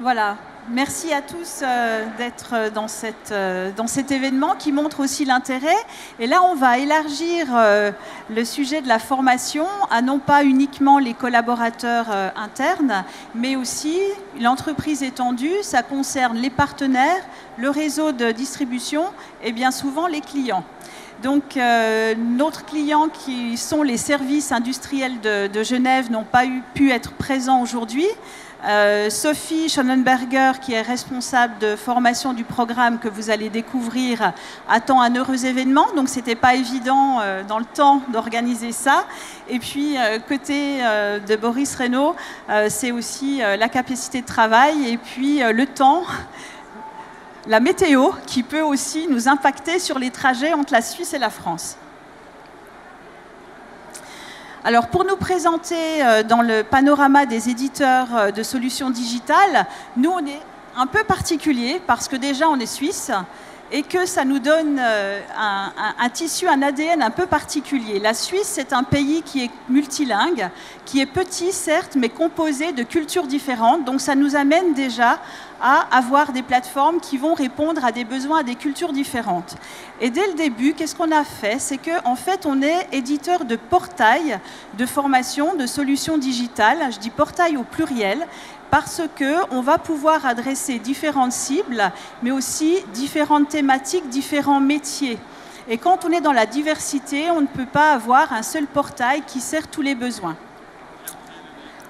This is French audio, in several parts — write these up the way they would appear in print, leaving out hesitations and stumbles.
Voilà. Merci à tous d'être dans cet événement qui montre aussi l'intérêt. Et là, on va élargir le sujet de la formation à non pas uniquement les collaborateurs internes, mais aussi l'entreprise étendue. Ça concerne les partenaires, le réseau de distribution et bien souvent les clients. Donc, notre client qui sont les services industriels de Genève n'ont pas pu être présents aujourd'hui. Sophie Schonenberger, qui est responsable de formation du programme que vous allez découvrir, attend un heureux événement. Donc, ce n'était pas évident dans le temps d'organiser ça. Et puis, côté de Boris Reynaud, c'est aussi la capacité de travail et puis le temps, la météo, qui peut aussi nous impacter sur les trajets entre la Suisse et la France. Alors, pour nous présenter dans le panorama des éditeurs de solutions digitales, nous, on est un peu particulier parce que déjà, on est suisse et que ça nous donne un tissu, un ADN un peu particulier. La Suisse, c'est un pays qui est multilingue, qui est petit, certes, mais composé de cultures différentes. Donc, ça nous amène déjà à avoir des plateformes qui vont répondre à des besoins, à des cultures différentes. Et dès le début, qu'est-ce qu'on a fait? C'est qu'en fait, on est éditeur de portails de formation, de solutions digitales. Je dis portail au pluriel parce qu'on va pouvoir adresser différentes cibles, mais aussi différentes thématiques, différents métiers. Et quand on est dans la diversité, on ne peut pas avoir un seul portail qui sert tous les besoins.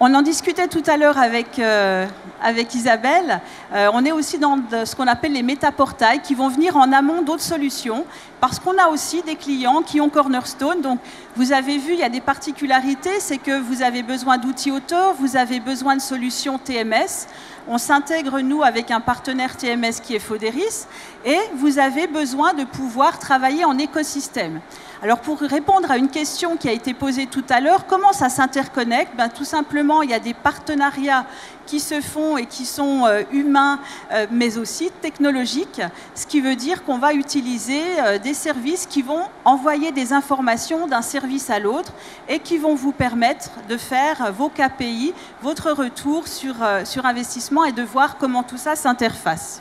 On en discutait tout à l'heure avec Isabelle. On est aussi dans ce qu'on appelle les métaportails qui vont venir en amont d'autres solutions parce qu'on a aussi des clients qui ont Cornerstone. Donc, vous avez vu, il y a des particularités. C'est que vous avez besoin d'outils auteurs, vous avez besoin de solutions TMS. On s'intègre, nous, avec un partenaire TMS qui est Foderis. Et vous avez besoin de pouvoir travailler en écosystème. Alors, pour répondre à une question qui a été posée tout à l'heure, comment ça s'interconnecte? Tout simplement, il y a des partenariats qui se font et qui sont humains, mais aussi technologiques, ce qui veut dire qu'on va utiliser des services qui vont envoyer des informations d'un service à l'autre et qui vont vous permettre de faire vos KPI, votre retour sur investissement et de voir comment tout ça s'interface.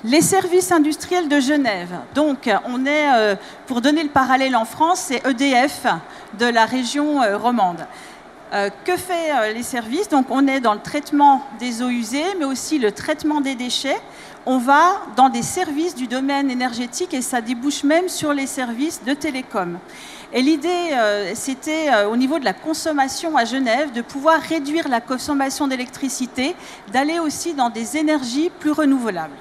Les services industriels de Genève. Donc, on est, pour donner le parallèle en France, c'est EDF de la région romande. Que fait les services? Donc, on est dans le traitement des eaux usées, mais aussi le traitement des déchets. On va dans des services du domaine énergétique et ça débouche même sur les services de télécom. Et l'idée, c'était au niveau de la consommation à Genève, de pouvoir réduire la consommation d'électricité, d'aller aussi dans des énergies plus renouvelables.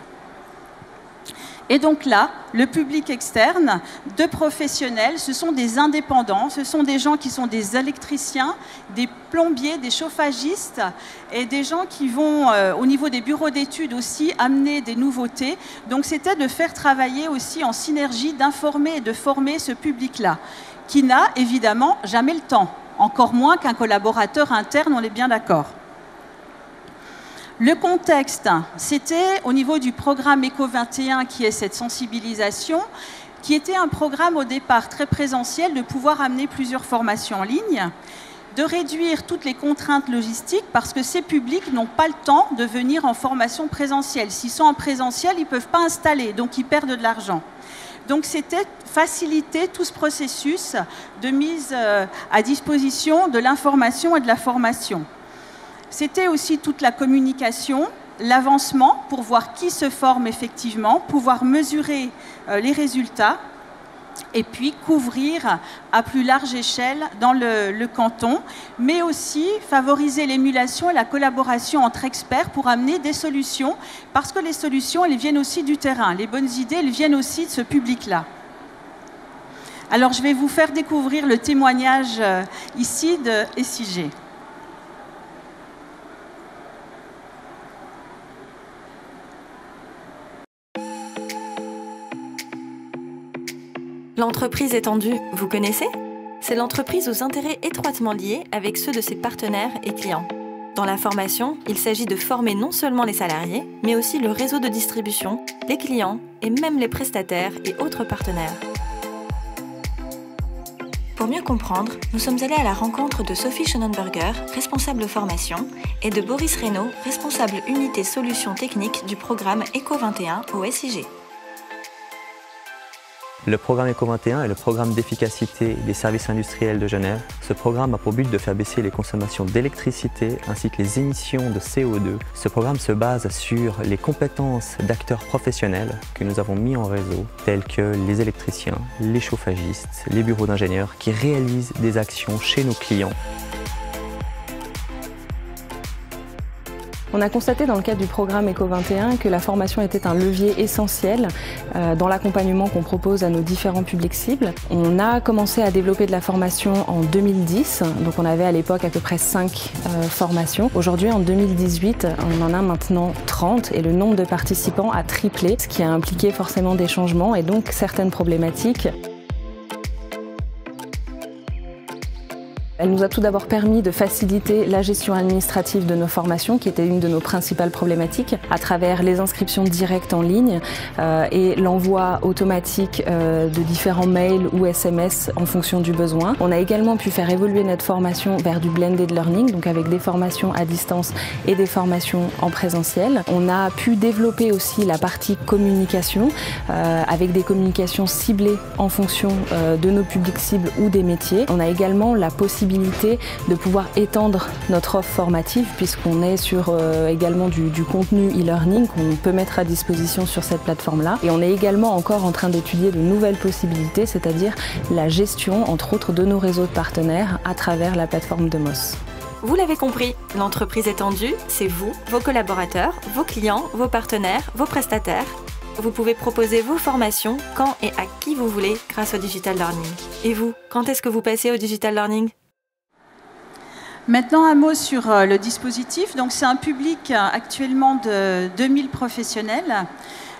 Et donc là, le public externe de professionnels, ce sont des indépendants, ce sont des gens qui sont des électriciens, des plombiers, des chauffagistes et des gens qui vont, au niveau des bureaux d'études aussi, amener des nouveautés. Donc c'était de faire travailler aussi en synergie, d'informer et de former ce public-là, qui n'a évidemment jamais le temps, encore moins qu'un collaborateur interne, on est bien d'accord. Le contexte, c'était au niveau du programme ECO21 qui est cette sensibilisation, qui était un programme au départ très présentiel de pouvoir amener plusieurs formations en ligne, de réduire toutes les contraintes logistiques parce que ces publics n'ont pas le temps de venir en formation présentielle. S'ils sont en présentiel, ils ne peuvent pas installer, donc ils perdent de l'argent. Donc c'était faciliter tout ce processus de mise à disposition de l'information et de la formation. C'était aussi toute la communication, l'avancement pour voir qui se forme effectivement, pouvoir mesurer les résultats et puis couvrir à plus large échelle dans le canton, mais aussi favoriser l'émulation et la collaboration entre experts pour amener des solutions, parce que les solutions, elles viennent aussi du terrain. Les bonnes idées, elles viennent aussi de ce public-là. Alors, je vais vous faire découvrir le témoignage ici de SIG. L'entreprise étendue, vous connaissez? C'est l'entreprise aux intérêts étroitement liés avec ceux de ses partenaires et clients. Dans la formation, il s'agit de former non seulement les salariés, mais aussi le réseau de distribution, les clients et même les prestataires et autres partenaires. Pour mieux comprendre, nous sommes allés à la rencontre de Sophie Schonenberger, responsable formation, et de Boris Reynaud, responsable unité solutions techniques du programme ECO 21 au SIG. Le programme ECO 21 est le programme d'efficacité des services industriels de Genève. Ce programme a pour but de faire baisser les consommations d'électricité ainsi que les émissions de CO2. Ce programme se base sur les compétences d'acteurs professionnels que nous avons mis en réseau, tels que les électriciens, les chauffagistes, les bureaux d'ingénieurs qui réalisent des actions chez nos clients. On a constaté dans le cadre du programme ECO 21 que la formation était un levier essentiel dans l'accompagnement qu'on propose à nos différents publics cibles. On a commencé à développer de la formation en 2010, donc on avait à l'époque à peu près 5 formations. Aujourd'hui, en 2018, on en a maintenant 30 et le nombre de participants a triplé, ce qui a impliqué forcément des changements et donc certaines problématiques. Elle nous a tout d'abord permis de faciliter la gestion administrative de nos formations, qui était une de nos principales problématiques, à travers les inscriptions directes en ligne et l'envoi automatique de différents mails ou SMS en fonction du besoin. On a également pu faire évoluer notre formation vers du blended learning, donc avec des formations à distance et des formations en présentiel. On a pu développer aussi la partie communication, avec des communications ciblées en fonction de nos publics cibles ou des métiers. On a également la possibilité de pouvoir étendre notre offre formative puisqu'on est sur également du contenu e-learning qu'on peut mettre à disposition sur cette plateforme-là. Et on est également encore en train d'étudier de nouvelles possibilités, c'est-à-dire la gestion, entre autres, de nos réseaux de partenaires à travers la plateforme de Moss. Vous l'avez compris, l'entreprise étendue, c'est vous, vos collaborateurs, vos clients, vos partenaires, vos prestataires. Vous pouvez proposer vos formations quand et à qui vous voulez grâce au Digital Learning. Et vous, quand est-ce que vous passez au Digital Learning ? Maintenant, un mot sur le dispositif. Donc, c'est un public actuellement de 2000 professionnels.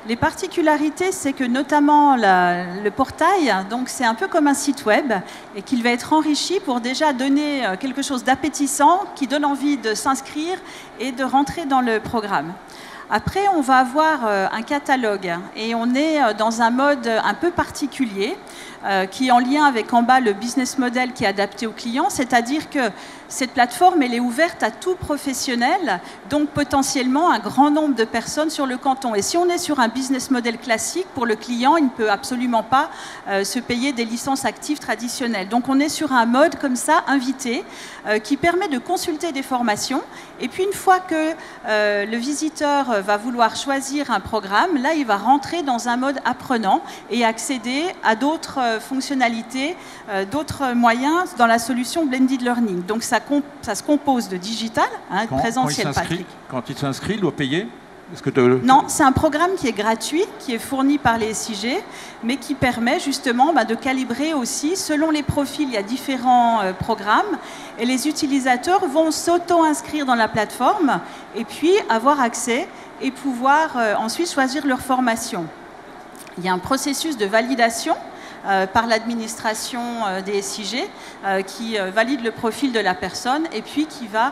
Les particularités, c'est que notamment le portail, donc c'est un peu comme un site web et qu'il va être enrichi pour déjà donner quelque chose d'appétissant qui donne envie de s'inscrire et de rentrer dans le programme. Après, on va avoir un catalogue et on est dans un mode un peu particulier qui est en lien avec en bas le business model qui est adapté aux clients, c'est-à-dire que cette plateforme, elle est ouverte à tout professionnel, donc potentiellement un grand nombre de personnes sur le canton. Et si on est sur un business model classique, pour le client, il ne peut absolument pas se payer des licences actives traditionnelles. Donc on est sur un mode comme ça, invité, qui permet de consulter des formations. Et puis une fois que le visiteur va vouloir choisir un programme, là il va rentrer dans un mode apprenant et accéder à d'autres fonctionnalités, d'autres moyens dans la solution Blended Learning. Donc ça se compose de digital, présentiel, Patrick. Quand il s'inscrit, il doit payer ? Non, c'est un programme qui est gratuit, qui est fourni par les SIG, mais qui permet justement de calibrer aussi, selon les profils, il y a différents programmes, et les utilisateurs vont s'auto-inscrire dans la plateforme et puis avoir accès et pouvoir ensuite choisir leur formation. Il y a un processus de validation par l'administration des SIG qui valide le profil de la personne et puis qui va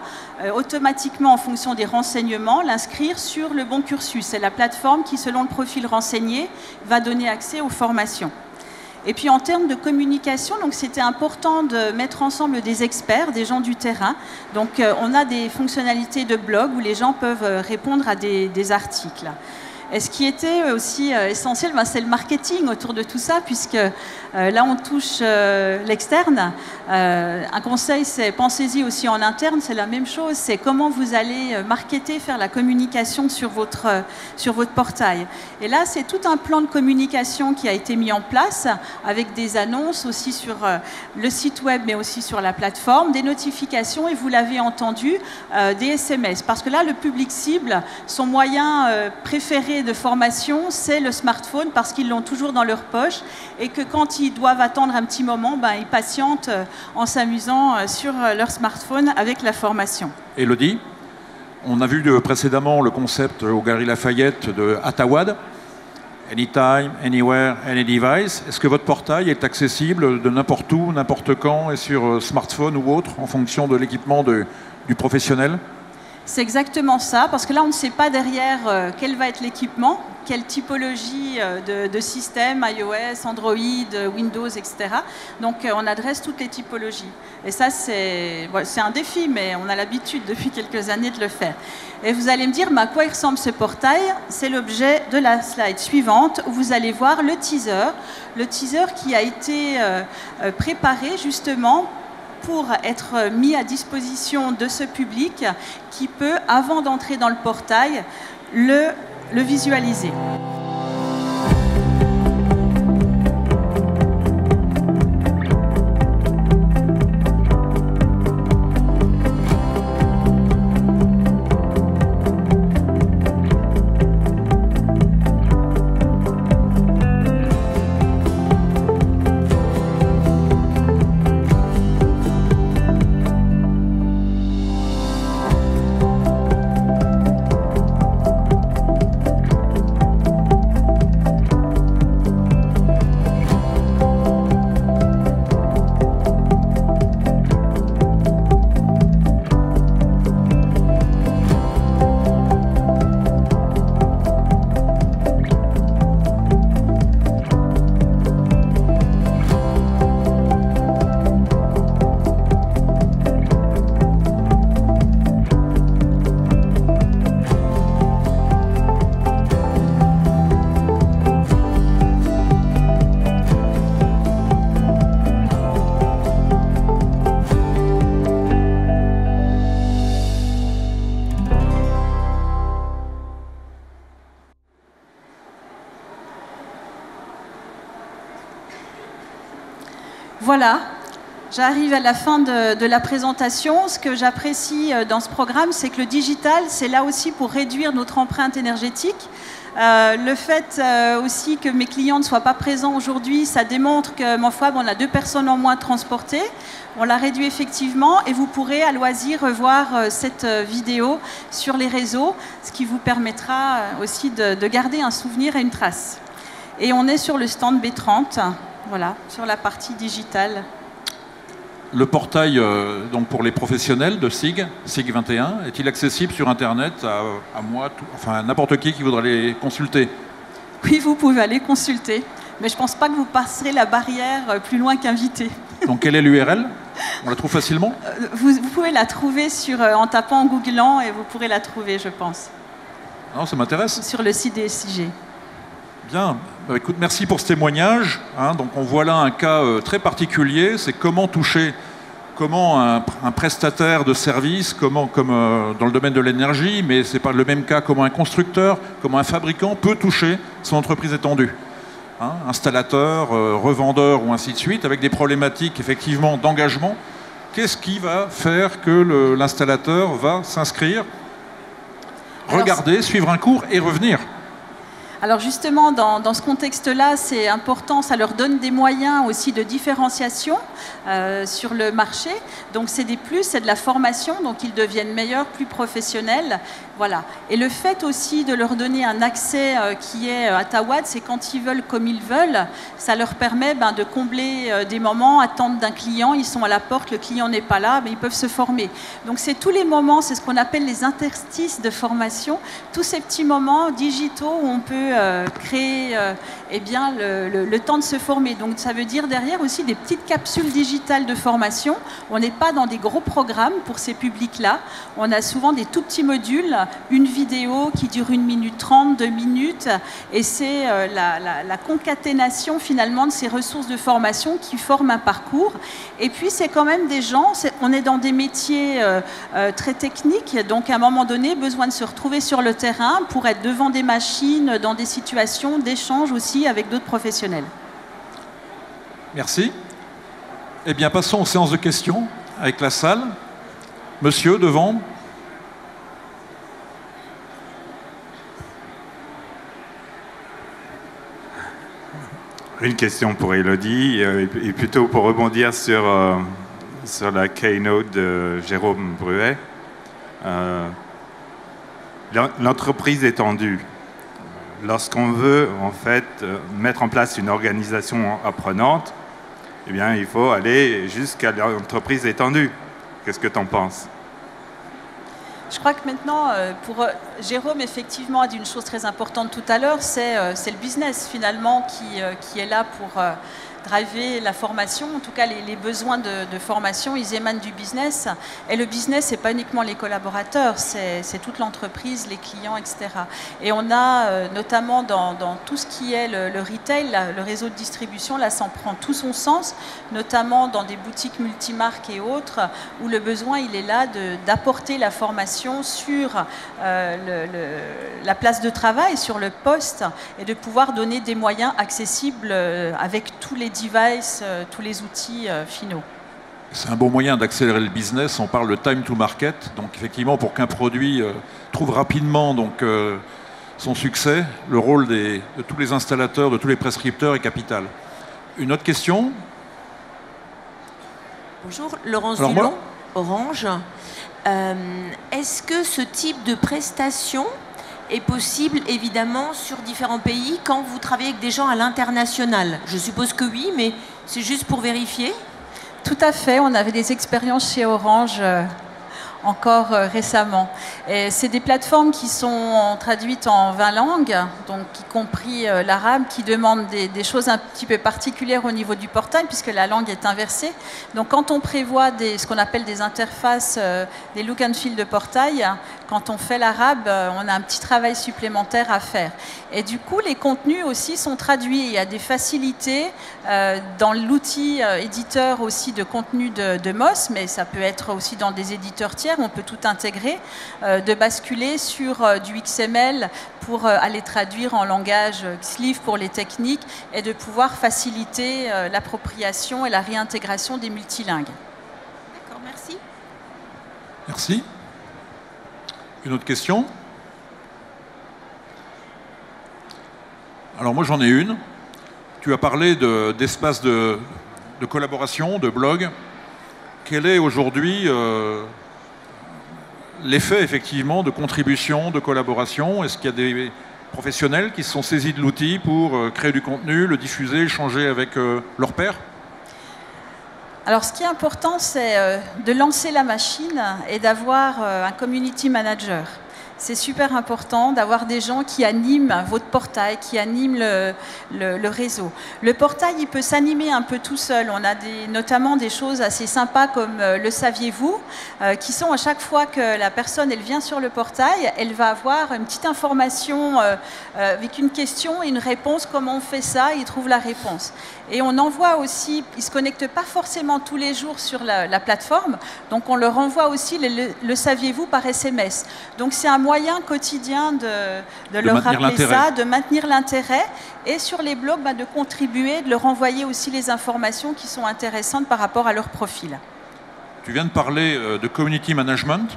automatiquement, en fonction des renseignements, l'inscrire sur le bon cursus. C'est la plateforme qui, selon le profil renseigné, va donner accès aux formations. Et puis en termes de communication, donc c'était important de mettre ensemble des experts, des gens du terrain. Donc on a des fonctionnalités de blog où les gens peuvent répondre à des articles. Et ce qui était aussi essentiel, c'est le marketing autour de tout ça, puisque là, on touche l'externe. Un conseil, c'est pensez-y aussi en interne, c'est la même chose. C'est comment vous allez marketer, faire la communication sur votre portail. Et là, c'est tout un plan de communication qui a été mis en place, avec des annonces aussi sur le site web, mais aussi sur la plateforme, des notifications, et vous l'avez entendu, des SMS. Parce que là, le public cible, son moyen préféré de formation, c'est le smartphone, parce qu'ils l'ont toujours dans leur poche et que quand ils doivent attendre un petit moment, ils patientent en s'amusant sur leur smartphone avec la formation. Élodie, on a vu précédemment le concept au Galeries Lafayette de Atawad, Anytime, Anywhere, Any Device. Est-ce que votre portail est accessible de n'importe où, n'importe quand et sur smartphone ou autre en fonction de l'équipement du professionnel ? C'est exactement ça, parce que là, on ne sait pas derrière quel va être l'équipement, quelle typologie de système, iOS, Android, Windows, etc. Donc, on adresse toutes les typologies. Et ça, c'est un défi, mais on a l'habitude depuis quelques années de le faire. Et vous allez me dire, à quoi il ressemble ce portail? C'est l'objet de la slide suivante, où vous allez voir le teaser qui a été préparé justement pour être mis à disposition de ce public qui peut, avant d'entrer dans le portail, le visualiser. Voilà, j'arrive à la fin de la présentation. Ce que j'apprécie dans ce programme, c'est que le digital, c'est là aussi pour réduire notre empreinte énergétique. Le fait aussi que mes clients ne soient pas présents aujourd'hui, ça démontre que, ma foi, on a 2 personnes en moins transportées. On l'a réduit effectivement et vous pourrez à loisir revoir cette vidéo sur les réseaux, ce qui vous permettra aussi de garder un souvenir et une trace. Et on est sur le stand B30. Voilà, sur la partie digitale. Le portail donc pour les professionnels de SIG 21, est-il accessible sur Internet à moi, enfin n'importe qui voudrait les consulter? Oui, vous pouvez aller consulter, mais je ne pense pas que vous passerez la barrière plus loin qu'invité. Donc quelle est l'URL? On la trouve facilement? Vous pouvez la trouver en tapant, en googlant, et vous pourrez la trouver, je pense. Non, ça m'intéresse. Sur le site des SIG. Bien, écoute, merci pour ce témoignage. Donc on voit là un cas très particulier, c'est comment un prestataire de service, comme dans le domaine de l'énergie, mais ce n'est pas le même cas, comment un constructeur, comment un fabricant peut toucher son entreprise étendue. Installateur, revendeur ou ainsi de suite, avec des problématiques effectivement d'engagement. Qu'est-ce qui va faire que l'installateur va s'inscrire, regarder, suivre un cours et revenir? Alors justement, dans ce contexte-là, c'est important, ça leur donne des moyens aussi de différenciation sur le marché. Donc c'est des plus, c'est de la formation, donc ils deviennent meilleurs, plus professionnels. Voilà. Et le fait aussi de leur donner un accès qui est à Tawad, c'est quand ils veulent comme ils veulent, ça leur permet de combler des moments, attente d'un client, ils sont à la porte, le client n'est pas là, mais ils peuvent se former. Donc c'est tous les moments, c'est ce qu'on appelle les interstices de formation, tous ces petits moments digitaux où on peut créer le temps de se former. Donc ça veut dire derrière aussi des petites capsules digitales de formation. On n'est pas dans des gros programmes pour ces publics-là. On a souvent des tout petits modules, une vidéo qui dure 1 minute 30, 2 minutes, et c'est la concaténation finalement de ces ressources de formation qui forment un parcours. Et puis c'est quand même des gens, on est dans des métiers très techniques, donc à un moment donné, besoin de se retrouver sur le terrain pour être devant des machines, dans des situations d'échange aussi avec d'autres professionnels. Merci. Eh bien, passons aux séances de questions avec la salle. Monsieur, devant. Une question pour Élodie, et plutôt pour rebondir sur la keynote de Jérôme Bruet. L'entreprise étendue. Lorsqu'on veut en fait mettre en place une organisation apprenante, eh bien, il faut aller jusqu'à l'entreprise étendue. Qu'est-ce que tu en penses? Je crois que maintenant, Jérôme, effectivement, a dit une chose très importante tout à l'heure, c'est le business, finalement, qui est là pour driver la formation. En tout cas, les besoins de formation, ils émanent du business. Et le business, ce n'est pas uniquement les collaborateurs, c'est toute l'entreprise, les clients, etc. Et on a, notamment dans tout ce qui est le retail, le réseau de distribution, là, ça en prend tout son sens, notamment dans des boutiques multimarques et autres, où le besoin, il est là d'apporter la formation sur la place de travail, sur le poste, et de pouvoir donner des moyens accessibles avec tous les devices, tous les outils finaux. C'est un bon moyen d'accélérer le business. On parle de time to market. Donc effectivement, pour qu'un produit trouve rapidement son succès, le rôle de tous les installateurs, de tous les prescripteurs est capital. Une autre question? Bonjour, Laurence Dulon, Orange. Est-ce que ce type de prestation est possible, évidemment, sur différents pays quand vous travaillez avec des gens à l'international? Je suppose que oui, mais c'est juste pour vérifier. Tout à fait. On avait des expériences chez Orange encore récemment. C'est des plateformes qui sont traduites en 20 langues, donc y compris l'arabe, qui demandent des choses un petit peu particulières au niveau du portail, puisque la langue est inversée. Donc quand on prévoit ce qu'on appelle des interfaces, des look and feel de portail, quand on fait l'arabe, on a un petit travail supplémentaire à faire. Et du coup, les contenus aussi sont traduits. Il y a des facilités dans l'outil éditeur aussi de contenu de MOS, mais ça peut être aussi dans des éditeurs tiers, on peut tout intégrer, de basculer sur du XML pour aller traduire en langage Xlif pour les techniques et de pouvoir faciliter l'appropriation et la réintégration des multilingues. D'accord, merci. Merci. Une autre question? Alors moi j'en ai une. Tu as parlé d'espace de collaboration, de blog. Quel est aujourd'hui l'effet effectivement de contribution, de collaboration? Est-ce qu'il y a des professionnels qui se sont saisis de l'outil pour créer du contenu, le diffuser, échanger avec leurs pairs? Alors, ce qui est important, c'est de lancer la machine et d'avoir un community manager. C'est super important d'avoir des gens qui animent votre portail, qui animent le réseau. Le portail, il peut s'animer un peu tout seul. On a notamment des choses assez sympas comme le saviez-vous, qui sont à chaque fois que la personne elle vient sur le portail, elle va avoir une petite information avec une question et une réponse. Comment on fait ça? Il trouve la réponse. Et on envoie aussi, ils ne se connectent pas forcément tous les jours sur la plateforme, donc on leur envoie aussi le saviez-vous par SMS. Donc c'est un moyen quotidien de leur rappeler ça, de maintenir l'intérêt, et sur les blogs, de contribuer, de leur envoyer aussi les informations qui sont intéressantes par rapport à leur profil. Tu viens de parler de community management.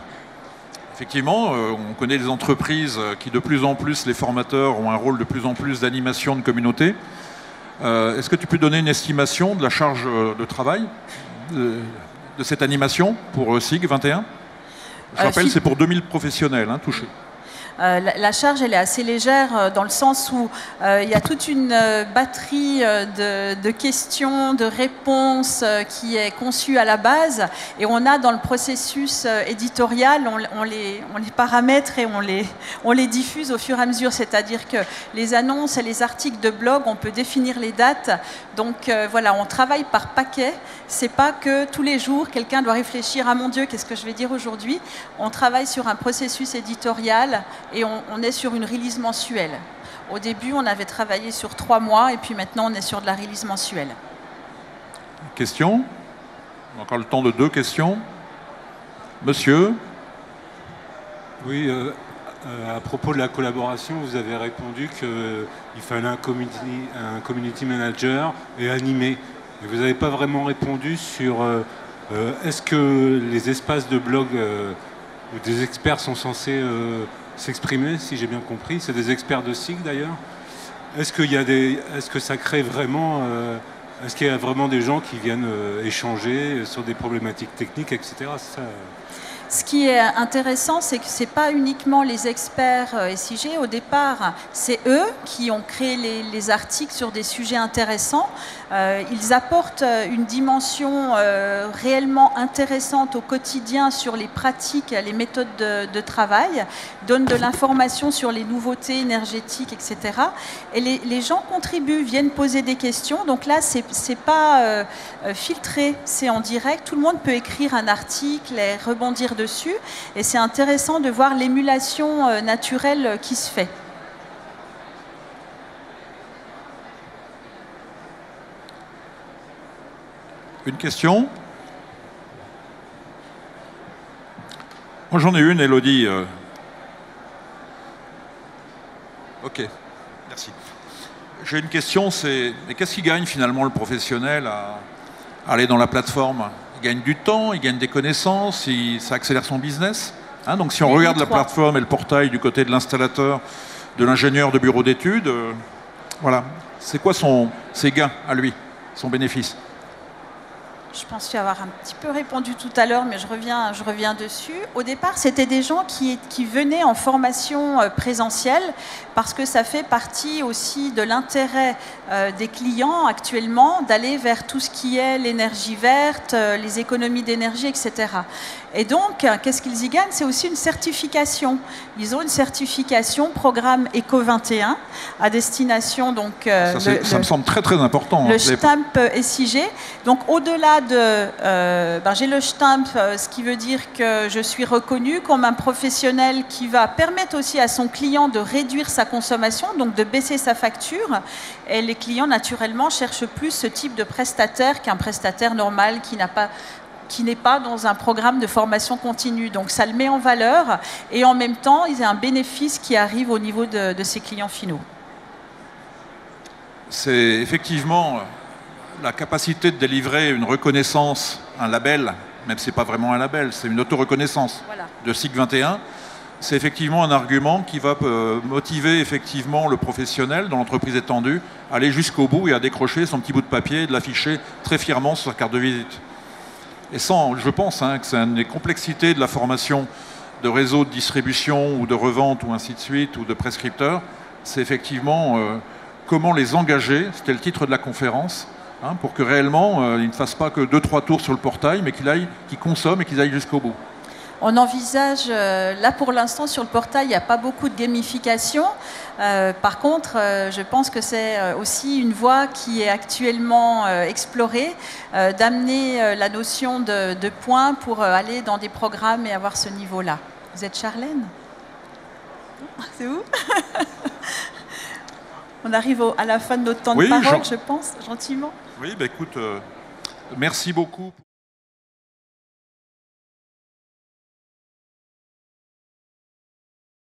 Effectivement, on connaît les entreprises qui de plus en plus, les formateurs ont un rôle de plus en plus d'animation de communauté. Est-ce que tu peux donner une estimation de la charge de travail de cette animation pour SIG 21? Je rappelle, c'est pour 2000 professionnels touchés. La charge, elle est assez légère dans le sens où il y a toute une batterie de questions, de réponses qui est conçue à la base, et on a dans le processus éditorial, on les paramètre et on les diffuse au fur et à mesure, c'est-à-dire que les annonces et les articles de blog, on peut définir les dates, donc voilà, on travaille par paquet. C'est pas que tous les jours quelqu'un doit réfléchir, ah mon Dieu, qu'est-ce que je vais dire aujourd'hui? On travaille sur un processus éditorial et on est sur une release mensuelle. Au début, on avait travaillé sur 3 mois et puis maintenant, on est sur de la release mensuelle. Question? Encore le temps de 2 questions. Monsieur? Oui, à propos de la collaboration, vous avez répondu qu'il fallait un community manager et animer. Et vous n'avez pas vraiment répondu sur est-ce que les espaces de blog où des experts sont censés s'exprimer, si j'ai bien compris. C'est des experts de SIG d'ailleurs. Est-ce que ça crée vraiment est-ce qu'il y a vraiment des gens qui viennent échanger sur des problématiques techniques, etc. Ce qui est intéressant, c'est que ce n'est pas uniquement les experts SIG. Au départ, c'est eux qui ont créé les articles sur des sujets intéressants. Ils apportent une dimension réellement intéressante au quotidien sur les pratiques, les méthodes de travail, donnent de l'information sur les nouveautés énergétiques, etc. Et les gens contribuent, viennent poser des questions. Donc là, ce n'est pas filtré, c'est en direct. Tout le monde peut écrire un article et rebondir dessus. Et c'est intéressant de voir l'émulation naturelle qui se fait. Une question? Moi j'en ai une, Elodie. Ok, merci. J'ai une question, c'est qu'est-ce qui gagne finalement le professionnel à aller dans la plateforme? Il gagne du temps, il gagne des connaissances, ça accélère son business. Hein, donc si on regarde la plateforme et le portail du côté de l'installateur, de l'ingénieur de bureau d'études, voilà, c'est quoi ses gains à lui, son bénéfice? Je pense avoir un petit peu répondu tout à l'heure, mais je reviens dessus. Au départ, c'était des gens qui venaient en formation présentielle parce que ça fait partie aussi de l'intérêt des clients actuellement d'aller vers tout ce qui est l'énergie verte, les économies d'énergie, etc. Et donc, qu'est-ce qu'ils y gagnent? C'est aussi une certification. Ils ont une certification programme Eco 21 à destination donc ça me semble très très important. Le Stamp SIG. Donc au-delà de j'ai le Stamp, ce qui veut dire que je suis reconnue comme un professionnel qui va permettre aussi à son client de réduire sa consommation, donc de baisser sa facture. Et les clients naturellement cherchent plus ce type de prestataire qu'un prestataire normal qui n'est pas dans un programme de formation continue. Donc ça le met en valeur et en même temps, il y a un bénéfice qui arrive au niveau de ses clients finaux. C'est effectivement la capacité de délivrer une reconnaissance, un label, même si ce n'est pas vraiment un label, c'est une auto-reconnaissance de SIG 21. C'est effectivement un argument qui va motiver effectivement le professionnel dans l'entreprise étendue à aller jusqu'au bout et à décrocher son petit bout de papier et de l'afficher très fièrement sur sa carte de visite. Et je pense que c'est une des complexités de la formation de réseaux de distribution ou de revente ou ainsi de suite, ou de prescripteurs, c'est effectivement comment les engager, c'était le titre de la conférence, pour que réellement ils ne fassent pas que 2-3 tours sur le portail, mais qu'ils consomment et qu'ils aillent jusqu'au bout. On envisage, là pour l'instant sur le portail, il n'y a pas beaucoup de gamification. Par contre, je pense que c'est aussi une voie qui est actuellement explorée, d'amener la notion de points pour aller dans des programmes et avoir ce niveau-là. Vous êtes Charlène? C'est où? On arrive à la fin de notre temps de parole, je pense, gentiment. Oui, écoute, merci beaucoup.